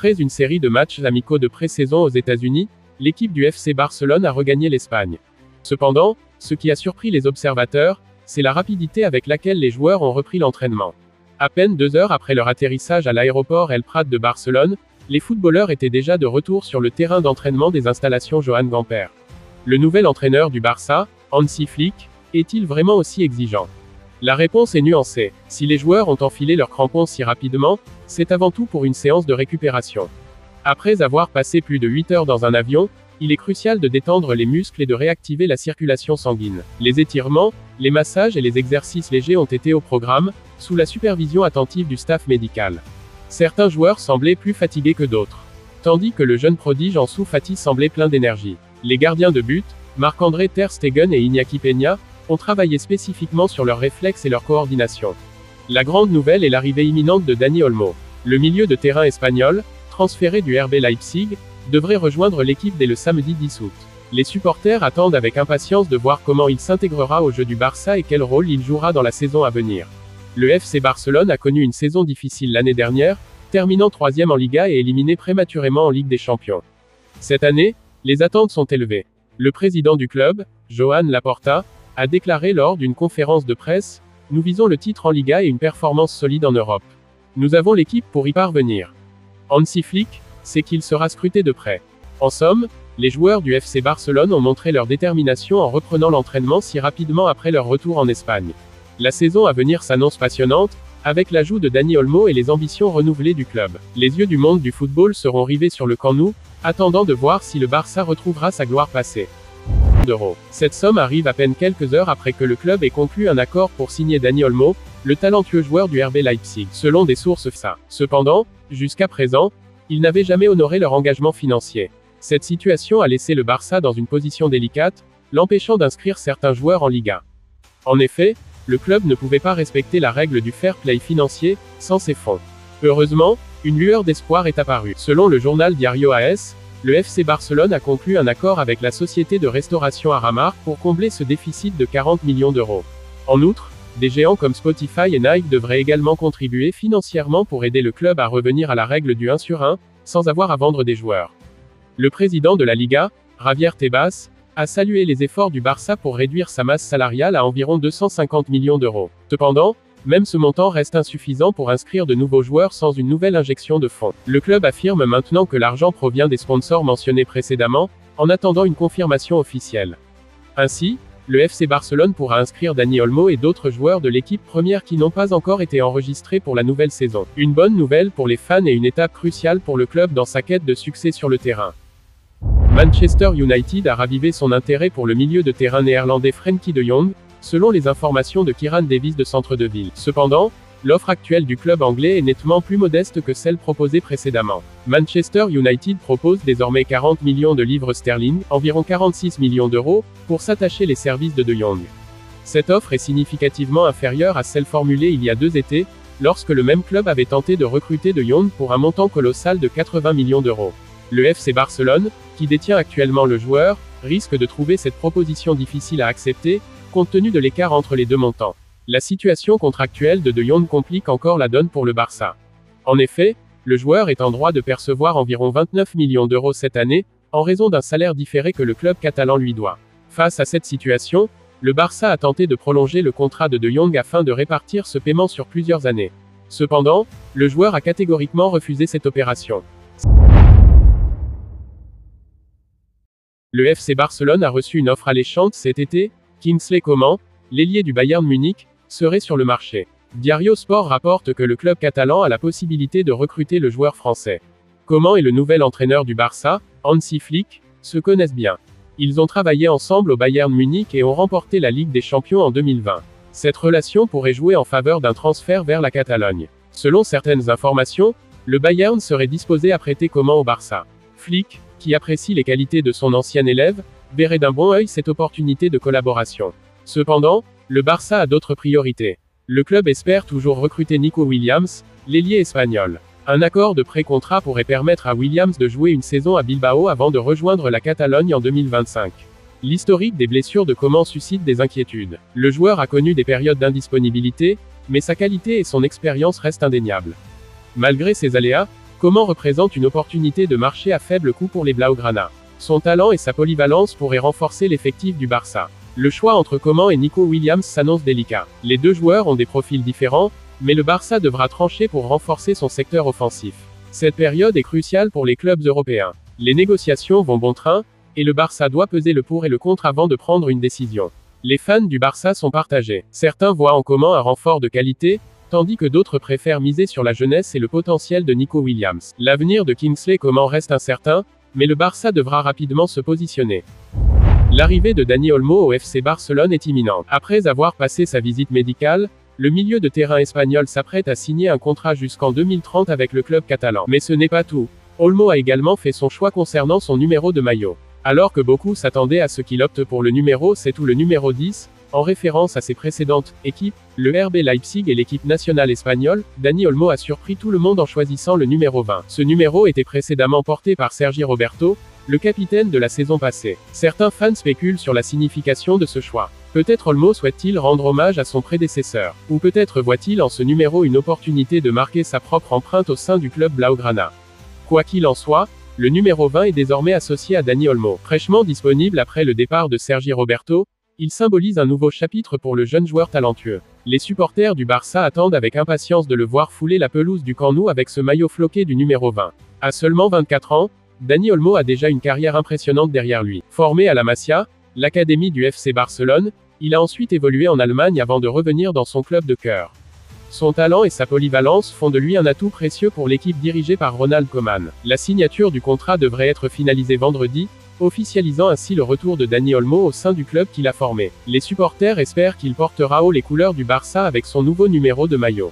Après une série de matchs amicaux de pré-saison aux États-Unis, l'équipe du FC Barcelone a regagné l'Espagne. Cependant, ce qui a surpris les observateurs, c'est la rapidité avec laquelle les joueurs ont repris l'entraînement. À peine 2 heures après leur atterrissage à l'aéroport El Prat de Barcelone, les footballeurs étaient déjà de retour sur le terrain d'entraînement des installations Joan Gamper. Le nouvel entraîneur du Barça, Hansi Flick, est-il vraiment aussi exigeant? La réponse est nuancée. Si les joueurs ont enfilé leurs crampons si rapidement, c'est avant tout pour une séance de récupération. Après avoir passé plus de 8 heures dans un avion, il est crucial de détendre les muscles et de réactiver la circulation sanguine. Les étirements, les massages et les exercices légers ont été au programme, sous la supervision attentive du staff médical. Certains joueurs semblaient plus fatigués que d'autres, tandis que le jeune prodige Ansu Fati semblait plein d'énergie. Les gardiens de but, Marc-André ter Stegen et Iñaki Peña, ont travaillé spécifiquement sur leurs réflexes et leur coordination. La grande nouvelle est l'arrivée imminente de Dani Olmo. Le milieu de terrain espagnol, transféré du RB Leipzig, devrait rejoindre l'équipe dès le samedi 10 août. Les supporters attendent avec impatience de voir comment il s'intégrera au jeu du Barça et quel rôle il jouera dans la saison à venir. Le FC Barcelone a connu une saison difficile l'année dernière, terminant 3e en Liga et éliminé prématurément en Ligue des Champions. Cette année, les attentes sont élevées. Le président du club, Joan Laporta, a déclaré lors d'une conférence de presse: « Nous visons le titre en Liga et une performance solide en Europe. Nous avons l'équipe pour y parvenir. » Hansi Flick sait qu'il sera scruté de près. En somme, les joueurs du FC Barcelone ont montré leur détermination en reprenant l'entraînement si rapidement après leur retour en Espagne. La saison à venir s'annonce passionnante, avec l'ajout de Dani Olmo et les ambitions renouvelées du club. Les yeux du monde du football seront rivés sur le Camp Nou, attendant de voir si le Barça retrouvera sa gloire passée. D'euros. Cette somme arrive à peine quelques heures après que le club ait conclu un accord pour signer Dani Olmo, le talentueux joueur du RB Leipzig, selon des sources FSA. Cependant, jusqu'à présent, ils n'avaient jamais honoré leur engagement financier. Cette situation a laissé le Barça dans une position délicate, l'empêchant d'inscrire certains joueurs en Liga. En effet, le club ne pouvait pas respecter la règle du fair play financier, sans ses fonds. Heureusement, une lueur d'espoir est apparue. Selon le journal Diario AS, le FC Barcelone a conclu un accord avec la société de restauration Aramar pour combler ce déficit de 40 millions d'euros. En outre, des géants comme Spotify et Nike devraient également contribuer financièrement pour aider le club à revenir à la règle du 1 sur 1, sans avoir à vendre des joueurs. Le président de la Liga, Javier Tebas, a salué les efforts du Barça pour réduire sa masse salariale à environ 250 millions d'euros. Cependant, même ce montant reste insuffisant pour inscrire de nouveaux joueurs sans une nouvelle injection de fonds. Le club affirme maintenant que l'argent provient des sponsors mentionnés précédemment, en attendant une confirmation officielle. Ainsi, le FC Barcelone pourra inscrire Dani Olmo et d'autres joueurs de l'équipe première qui n'ont pas encore été enregistrés pour la nouvelle saison. Une bonne nouvelle pour les fans et une étape cruciale pour le club dans sa quête de succès sur le terrain. Manchester United a ravivé son intérêt pour le milieu de terrain néerlandais Frenkie de Jong, selon les informations de Kieran Davis de Centre de Ville. Cependant, l'offre actuelle du club anglais est nettement plus modeste que celle proposée précédemment. Manchester United propose désormais 40 millions de livres sterling, environ 46 millions d'euros, pour s'attacher les services de Jong. Cette offre est significativement inférieure à celle formulée il y a 2 étés, lorsque le même club avait tenté de recruter De Jong pour un montant colossal de 80 millions d'euros. Le FC Barcelone, qui détient actuellement le joueur, risque de trouver cette proposition difficile à accepter, compte tenu de l'écart entre les deux montants. La situation contractuelle de Jong complique encore la donne pour le Barça. En effet, le joueur est en droit de percevoir environ 29 millions d'euros cette année, en raison d'un salaire différé que le club catalan lui doit. Face à cette situation, le Barça a tenté de prolonger le contrat de Jong afin de répartir ce paiement sur plusieurs années. Cependant, le joueur a catégoriquement refusé cette opération. Le FC Barcelone a reçu une offre alléchante cet été. Kingsley Coman, l'ailier du Bayern Munich, serait sur le marché. Diario Sport rapporte que le club catalan a la possibilité de recruter le joueur français. Coman et le nouvel entraîneur du Barça, Hansi Flick, se connaissent bien. Ils ont travaillé ensemble au Bayern Munich et ont remporté la Ligue des Champions en 2020. Cette relation pourrait jouer en faveur d'un transfert vers la Catalogne. Selon certaines informations, le Bayern serait disposé à prêter Coman au Barça. Flick, qui apprécie les qualités de son ancien élève, verrait d'un bon œil cette opportunité de collaboration. Cependant, le Barça a d'autres priorités. Le club espère toujours recruter Nico Williams, l'ailier espagnol. Un accord de pré-contrat pourrait permettre à Williams de jouer une saison à Bilbao avant de rejoindre la Catalogne en 2025. L'historique des blessures de Coman suscite des inquiétudes. Le joueur a connu des périodes d'indisponibilité, mais sa qualité et son expérience restent indéniables. Malgré ces aléas, Coman représente une opportunité de marché à faible coût pour les Blaugrana. Son talent et sa polyvalence pourraient renforcer l'effectif du Barça. Le choix entre Coman et Nico Williams s'annonce délicat. Les deux joueurs ont des profils différents, mais le Barça devra trancher pour renforcer son secteur offensif. Cette période est cruciale pour les clubs européens. Les négociations vont bon train, et le Barça doit peser le pour et le contre avant de prendre une décision. Les fans du Barça sont partagés. Certains voient en Coman un renfort de qualité, tandis que d'autres préfèrent miser sur la jeunesse et le potentiel de Nico Williams. L'avenir de Kingsley Coman reste incertain, mais le Barça devra rapidement se positionner. L'arrivée de Dani Olmo au FC Barcelone est imminente. Après avoir passé sa visite médicale, le milieu de terrain espagnol s'apprête à signer un contrat jusqu'en 2030 avec le club catalan. Mais ce n'est pas tout. Olmo a également fait son choix concernant son numéro de maillot. Alors que beaucoup s'attendaient à ce qu'il opte pour le numéro 7 ou le numéro 10, en référence à ses précédentes équipes, le RB Leipzig et l'équipe nationale espagnole, Dani Olmo a surpris tout le monde en choisissant le numéro 20. Ce numéro était précédemment porté par Sergi Roberto, le capitaine de la saison passée. Certains fans spéculent sur la signification de ce choix. Peut-être Olmo souhaite-t-il rendre hommage à son prédécesseur, ou peut-être voit-il en ce numéro une opportunité de marquer sa propre empreinte au sein du club Blaugrana. Quoi qu'il en soit, le numéro 20 est désormais associé à Dani Olmo. Fraîchement disponible après le départ de Sergi Roberto, il symbolise un nouveau chapitre pour le jeune joueur talentueux. Les supporters du Barça attendent avec impatience de le voir fouler la pelouse du Camp Nou avec ce maillot floqué du numéro 20. À seulement 24 ans, Dani Olmo a déjà une carrière impressionnante derrière lui. Formé à la Masia, l'académie du FC Barcelone, il a ensuite évolué en Allemagne avant de revenir dans son club de cœur. Son talent et sa polyvalence font de lui un atout précieux pour l'équipe dirigée par Ronald Koeman. La signature du contrat devrait être finalisée vendredi, officialisant ainsi le retour de Dani Olmo au sein du club qu'il a formé. Les supporters espèrent qu'il portera haut les couleurs du Barça avec son nouveau numéro de maillot.